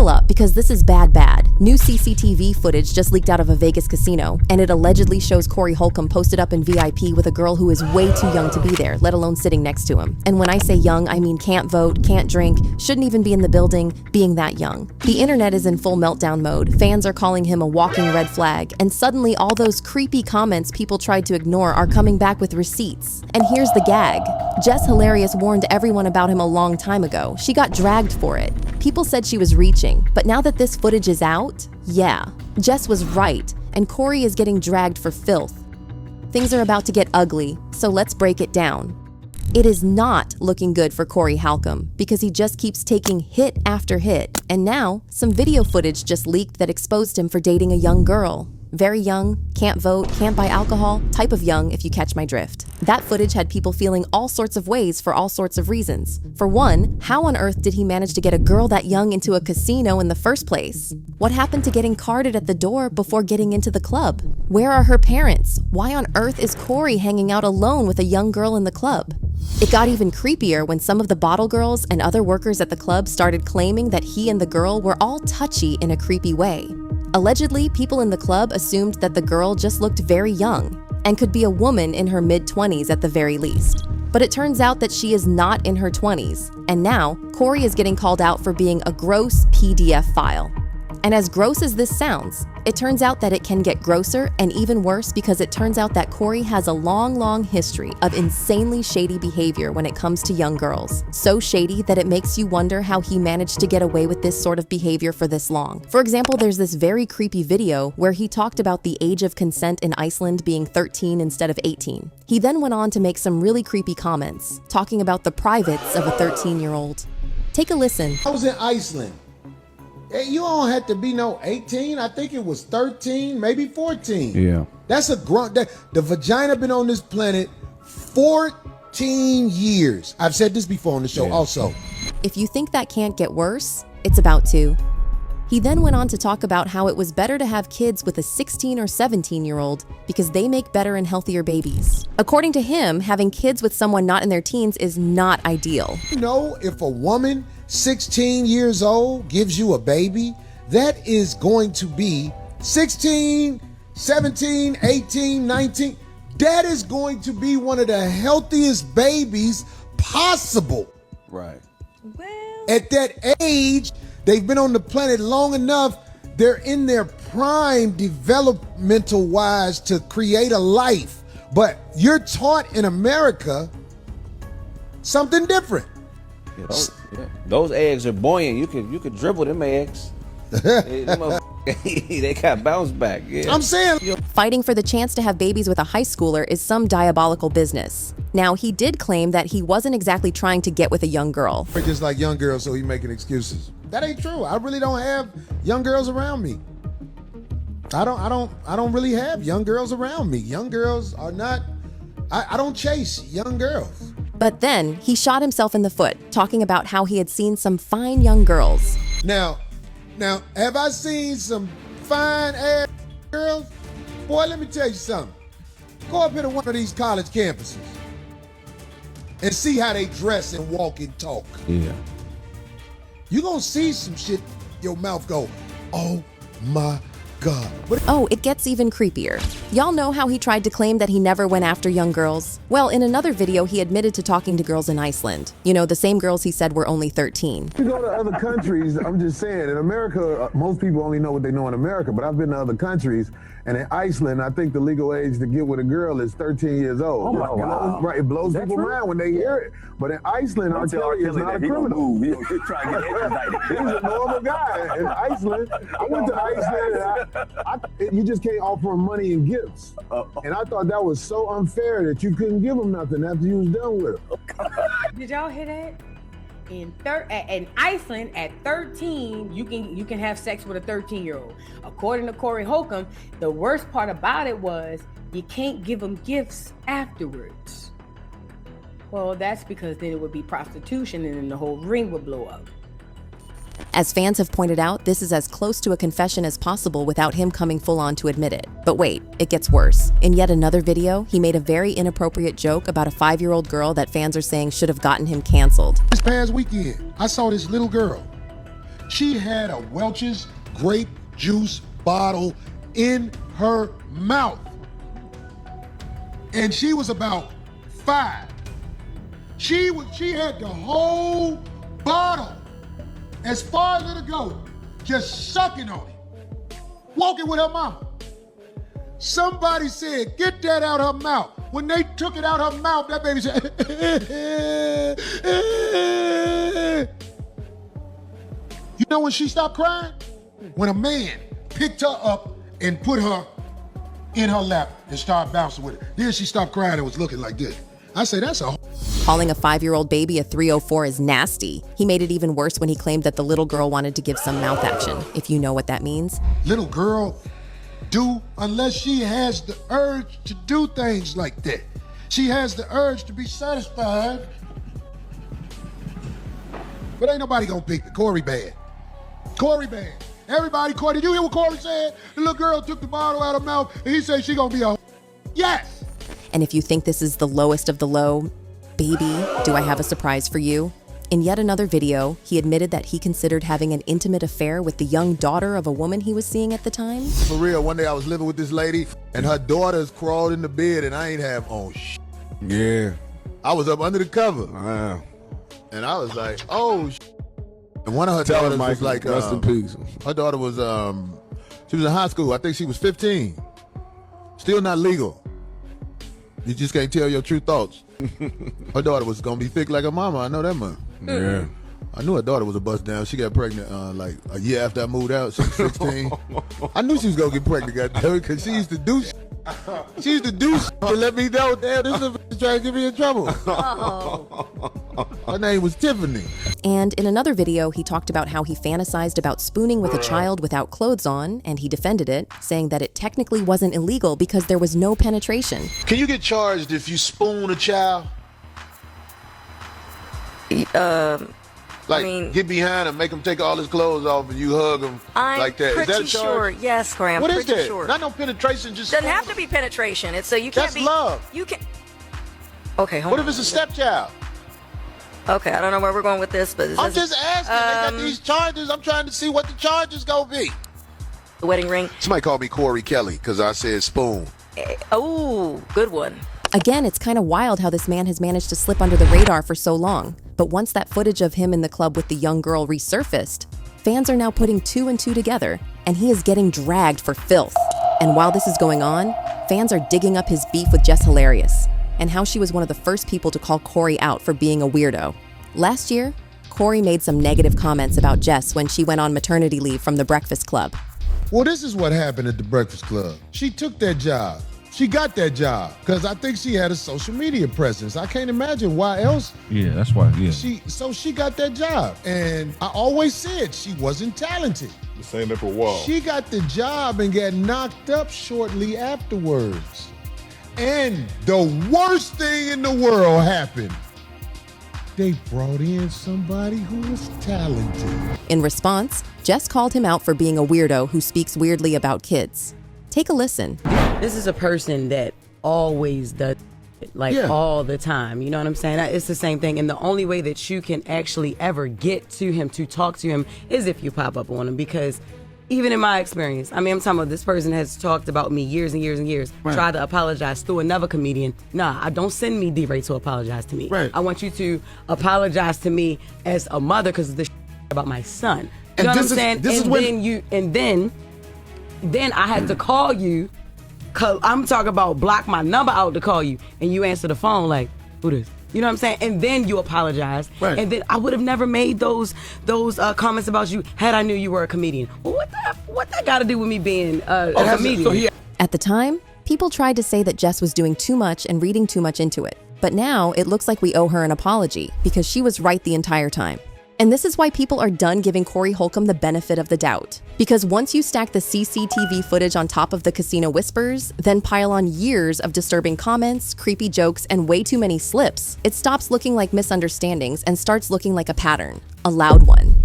Buckle up, because this is bad. New CCTV footage just leaked out of a Vegas casino, and it allegedly shows Corey Holcomb posted up in VIP with a girl who is way too young to be there, let alone sitting next to him. And when I say young, I mean can't vote, can't drink, shouldn't even be in the building, being that young. The internet is in full meltdown mode. Fans are calling him a walking red flag, and suddenly all those creepy comments people tried to ignore are coming back with receipts. And here's the gag. Jess Hilarious warned everyone about him a long time ago. She got dragged for it. People said she was reaching, but now that this footage is out, yeah, Jess was right, and Corey is getting dragged for filth. Things are about to get ugly, so let's break it down. It is not looking good for Corey Holcomb because he just keeps taking hit after hit, and now some video footage just leaked that exposed him for dating a young girl. Very young, can't vote, can't buy alcohol, type of young, if you catch my drift. That footage had people feeling all sorts of ways for all sorts of reasons. For one, how on earth did he manage to get a girl that young into a casino in the first place? What happened to getting carded at the door before getting into the club? Where are her parents? Why on earth is Corey hanging out alone with a young girl in the club? It got even creepier when some of the bottle girls and other workers at the club started claiming that he and the girl were all touchy in a creepy way. Allegedly, people in the club assumed that the girl just looked very young and could be a woman in her mid-20s at the very least. But it turns out that she is not in her 20s, and now Corey is getting called out for being a gross PDF file. And as gross as this sounds, it turns out that it can get grosser and even worse because it turns out that Corey has a long history of insanely shady behavior when it comes to young girls. So shady that it makes you wonder how he managed to get away with this sort of behavior for this long. For example, there's this very creepy video where he talked about the age of consent in Iceland being 13 instead of 18. He then went on to make some really creepy comments, talking about the privates of a 13-year-old. Take a listen. I was in Iceland. You don't have to be no 18. I think it was 13, maybe 14. Yeah. That's a grunt. The vagina been on this planet 14 years. I've said this before on the show also. If you think that can't get worse, it's about to. He then went on to talk about how it was better to have kids with a 16 or 17-year-old because they make better and healthier babies. According to him, having kids with someone not in their teens is not ideal. You know, if a woman 16 years old gives you a baby, that is going to be 16, 17, 18, 19. That is going to be one of the healthiest babies possible. Right. Well, at that age, they've been on the planet long enough. They're in their prime developmental wise to create a life. But you're taught in America something different. Those eggs are buoyant. You could dribble them eggs. They got bounce back. Yeah. I'm saying, Fighting for the chance to have babies with a high schooler is some diabolical business. Now, he did claim that he wasn't exactly trying to get with a young girl. we're just like young girls, so he's making excuses. That ain't true. I really don't have young girls around me. I don't really have young girls around me. Young girls are not. I don't chase young girls. But then he shot himself in the foot, talking about how he had seen some fine young girls. Now, have I seen some fine ass girls? Boy, let me tell you something. Go up into one of these college campuses and see how they dress and walk and talk. Yeah. You gonna see some shit, your mouth go, oh my God. But Oh, it gets even creepier. Y'all know how he tried to claim that he never went after young girls? Well, in another video, he admitted to talking to girls in Iceland. You know, the same girls he said were only 13. You go to other countries, I'm just saying, in America, most people only know what they know in America, but I've been to other countries, and in Iceland, I think the legal age to get with a girl is 13 years old. Oh my God. Right, it blows people's mind when they hear it. But in Iceland, R. Kelly is not a criminal. He's trying to get extradited. He's a normal guy in Iceland. I went to Iceland, and you just can't offer him money and gifts. And I thought that was so unfair that you couldn't give him nothing after you was done with him. did y'all hear that? In Iceland, at 13, you can have sex with a 13-year-old. According to Corey Holcomb, the worst part about it was you can't give them gifts afterwards. Well, that's because then it would be prostitution and then the whole ring would blow up. As fans have pointed out, this is as close to a confession as possible without him coming full on to admit it. But wait, it gets worse. In yet another video, he made a very inappropriate joke about a 5-year-old girl that fans are saying should have gotten him canceled. this past weekend, I saw this little girl She had a Welch's grape juice bottle in her mouth. And she was about 5. She had the whole bottle, as far as it'll go, just sucking on it, walking with her mama. Somebody said, get that out her mouth. When they took it out her mouth, that baby said, You know when she stopped crying? When a man picked her up and put her in her lap and started bouncing with it. Then she stopped crying and was looking like this. I say, that's a... Calling a 5-year-old baby a 304 is nasty. He made it even worse when he claimed that the little girl wanted to give some mouth action, if you know what that means. Little girl do unless she has the urge to do things like that. She has the urge to be satisfied. But ain't nobody gonna pick the Corey bad. Corey bad. Everybody, Corey, did you hear what Corey said? The little girl took the bottle out of her mouth and he said she gonna be a... Yes! And if you think this is the lowest of the low, baby, do I have a surprise for you? In yet another video, he admitted that he considered having an intimate affair with the young daughter of a woman he was seeing at the time. For real, one day I was living with this lady and her daughters crawled in the bed and I ain't have on Yeah. I was up under the cover. Wow. And I was like, oh And one of her Tell her, daughters was Michael, like, rest in peace. Her daughter was, she was in high school. I think she was 15. Still not legal. You just can't tell your true thoughts. Her daughter was gonna be thick like her mama. I know that much. Yeah. I knew her daughter was a bust down. She got pregnant like a year after I moved out. She was 16. I knew she was gonna get pregnant, goddamn it, because she used to do shit. She used to do shit to let me know, damn, this is trying to get me in trouble. Her name was Tiffany. And in another video, he talked about how he fantasized about spooning with a child without clothes on, and he defended it, saying that it technically wasn't illegal because there was no penetration. Can you get charged if you spoon a child? Like, I mean, get behind him, make him take all his clothes off, and you hug him like that. Is that a pretty charge? sure. Yes, Corey, I'm What is pretty that? sure. Not no penetration, just Doesn't have to be penetration. It's so you can't That's be. love. You can. Okay, hold What on. if it's a stepchild? Okay, I don't know where we're going with this, but I'm just asking. They got these charges. I'm trying to see what the charges gonna be. the wedding ring. Somebody called me Corey Kelly because I said spoon. Oh, good one. Again, it's kind of wild how this man has managed to slip under the radar for so long. But once that footage of him in the club with the young girl resurfaced, fans are now putting 2 and 2 together, and he is getting dragged for filth. And while this is going on, fans are digging up his beef with Jess Hilarious, and how she was one of the first people to call Corey out for being a weirdo. Last year, Corey made some negative comments about Jess when she went on maternity leave from the Breakfast Club. Well, this is what happened at the Breakfast Club. She took that job. She got that job because I think she had a social media presence. I can't imagine why else. Yeah, that's why. Yeah. She got that job. And I always said she wasn't talented. Been saying that for a while. She got the job and got knocked up shortly afterwards. And the worst thing in the world happened. They brought in somebody who was talented. In response, Jess called him out for being a weirdo who speaks weirdly about kids. Take a listen. This is a person that always does it, like all the time. You know what I'm saying? It's the same thing. And the only way that you can actually ever get to him, to talk to him, is if you pop up on him. Because even in my experience, I mean, I'm talking about this person has talked about me years and years and years, tried to apologize through another comedian. Nah, I don't send me D-Ray to apologize to me. Right. I want you to apologize to me as a mother because of this about my son. You know what I'm saying? Then I had to call you, cause I'm talking about block my number out to call you, and you answer the phone like, who this? You know what I'm saying? And then you apologize, and then I would have never made those comments about you had I knew you were a comedian. Well, what that got to do with me being a comedian? At the time, people tried to say that Jess was doing too much and reading too much into it. But now it looks like we owe her an apology because she was right the entire time. And this is why people are done giving Corey Holcomb the benefit of the doubt. Because once you stack the CCTV footage on top of the casino whispers, then pile on years of disturbing comments, creepy jokes, and way too many slips, it stops looking like misunderstandings and starts looking like a pattern, a loud one.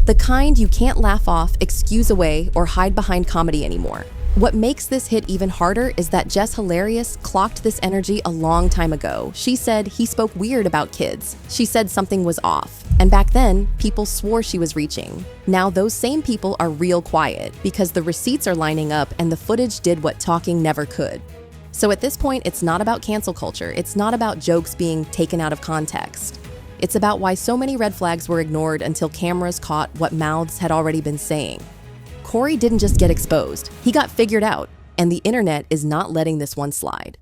The kind you can't laugh off, excuse away, or hide behind comedy anymore. What makes this hit even harder is that Jess Hilarious clocked this energy a long time ago. She said he spoke weird about kids. She said something was off. And back then, people swore she was reaching. Now those same people are real quiet because the receipts are lining up and the footage did what talking never could. So at this point, it's not about cancel culture. It's not about jokes being taken out of context. It's about why so many red flags were ignored until cameras caught what mouths had already been saying. Corey didn't just get exposed, he got figured out, and the internet is not letting this one slide.